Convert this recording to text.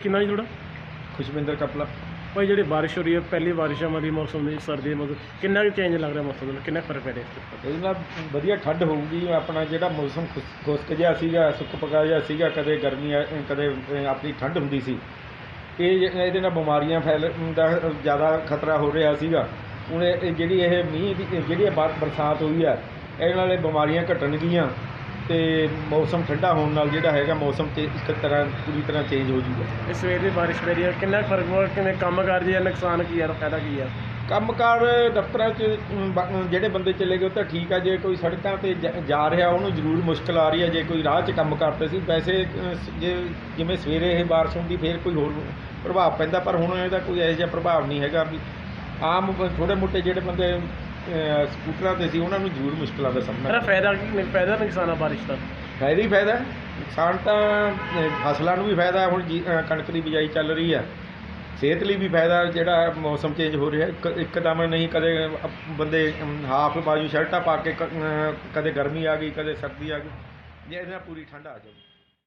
ਕਿੰਨਾ ਜੀ ਥੋੜਾ ਖੁਸ਼ਵਿੰਦਰ ਕਪਲਾ। ਭਾਈ ਜਿਹੜੀ ਬਾਰਿਸ਼ ਹੋ ਰਹੀ ਹੈ, ਪਹਿਲੀ ਬਾਰਿਸ਼ਾਂ ਵਾਲੀ ਮੌਸਮ ਦੀ, ਸਰਦੀ ਦੇ ਮੌਸਮ, ਕਿੰਨਾ ਕੁ ਚੇਂਜ ਲੱਗ ਰਿਹਾ ਮੌਸਮ ਦਾ, ਕਿੰਨਾ ਫਰਕ ਪੈ ਰਿਹਾ ਇਸ ਤੋਂ? ਇਹਦੇ ਨਾਲ ਵਧੀਆ ਠੰਡ ਹੋਊਗੀ। ਆਪਣਾ ਜਿਹੜਾ ਮੌਸਮ ਖੁਸ਼ਕ ਜਿਹਾ ਸੀਗਾ, ਸੁੱਕ ਪਕਾ ਜਿਹਾ ਸੀਗਾ, ਕਦੇ ਗਰਮੀ ਕਦੇ ਆਪਣੀ ਠੰਡ ਹੁੰਦੀ ਸੀ, ਇਹਦੇ ਨਾਲ ਬਿਮਾਰੀਆਂ ਫੈਲਣ ਦਾ ਜ਼ਿਆਦਾ ਖਤਰਾ ਹੋ ਰਿਹਾ ਸੀਗਾ। ਹੁਣ ਜਿਹੜੀ ਇਹ ਮੀਂਹ ਦੀ ਜਿਹੜੀ ਬਰਸਾਤ ਹੋਈ ਹੈ, ਇਹਦੇ ਨਾਲ ਇਹ ਬਿਮਾਰੀਆਂ ਘਟਣਗੀਆਂ ਅਤੇ ਮੌਸਮ ਠੰਡਾ ਹੋਣ ਨਾਲ ਜਿਹੜਾ ਹੈਗਾ ਮੌਸਮ ਇੱਕ ਤਰ੍ਹਾਂ ਪੂਰੀ ਤਰ੍ਹਾਂ ਚੇਂਜ ਹੋ ਜੂਗਾ। ਇਹ ਸਵੇਰ ਦੀ ਬਾਰਿਸ਼ ਪੈ ਰਹੀ ਹੈ, ਕਿੰਨਾ ਫਰਕ ਹੋਇਆ, ਕਿਵੇਂ ਕੰਮ ਕਾਰ ਜੀ, ਨੁਕਸਾਨ ਕੀ ਹੈ, ਫਾਇਦਾ ਕੀ ਹੈ? ਕੰਮਕਾਰ ਦਫ਼ਤਰਾਂ 'ਚ ਜਿਹੜੇ ਬੰਦੇ ਚਲੇ ਗਏ ਉਹ ਤਾਂ ਠੀਕ ਆ। ਜੇ ਕੋਈ ਸੜਕਾਂ 'ਤੇ ਜਾ ਰਿਹਾ ਉਹਨੂੰ ਜ਼ਰੂਰ ਮੁਸ਼ਕਿਲ ਆ ਰਹੀ ਹੈ। ਜੇ ਕੋਈ ਰਾਹ 'ਚ ਕੰਮ ਕਰਦੇ ਸੀ, ਵੈਸੇ ਜਿਵੇਂ ਸਵੇਰੇ ਇਹ ਬਾਰਿਸ਼ ਹੁੰਦੀ ਫਿਰ ਕੋਈ ਹੋਰ ਪ੍ਰਭਾਵ ਪੈਂਦਾ, ਪਰ ਹੁਣ ਇਹਦਾ ਕੋਈ ਇਹੋ ਜਿਹਾ ਪ੍ਰਭਾਵ ਨਹੀਂ ਹੈਗਾ। ਵੀ ਆਮ ਥੋੜ੍ਹੇ ਮੋਟੇ ਜਿਹੜੇ ਬੰਦੇ ਸਕੂਟਰਾਂ 'ਤੇ ਸੀ ਉਹਨਾਂ ਨੂੰ ਜ਼ਰੂਰ ਮੁਸ਼ਕਿਲਾਂ ਦਾ ਸਾਹਮਣਾ। ਫਾਇਦਾ ਨੁਕਸਾਨ ਆ ਬਾਰਿਸ਼ ਦਾ? ਫਾਇਦਾ ਹੀ ਫਾਇਦਾ। ਨੁਕਸਾਨ ਤਾਂ ਫਸਲਾਂ ਨੂੰ ਵੀ ਫਾਇਦਾ, ਹੁਣ ਕਣਕ ਦੀ ਬਿਜਾਈ ਚੱਲ ਰਹੀ ਹੈ, ਸਿਹਤ ਲਈ ਵੀ ਫਾਇਦਾ। ਜਿਹੜਾ ਮੌਸਮ ਚੇਂਜ ਹੋ ਰਿਹਾ ਇੱਕਦਮ ਨਹੀਂ, ਕਦੇ ਬੰਦੇ ਹਾਫ ਬਾਜੂ ਸ਼ਰਟਾਂ ਪਾ ਕੇ ਕਦੇ ਗਰਮੀ ਆ ਗਈ, ਕਦੇ ਸਰਦੀ ਆ ਗਈ, ਜੇ ਇਹਦੇ ਨਾਲ ਪੂਰੀ ਠੰਡ ਆ ਜਾਵੇ।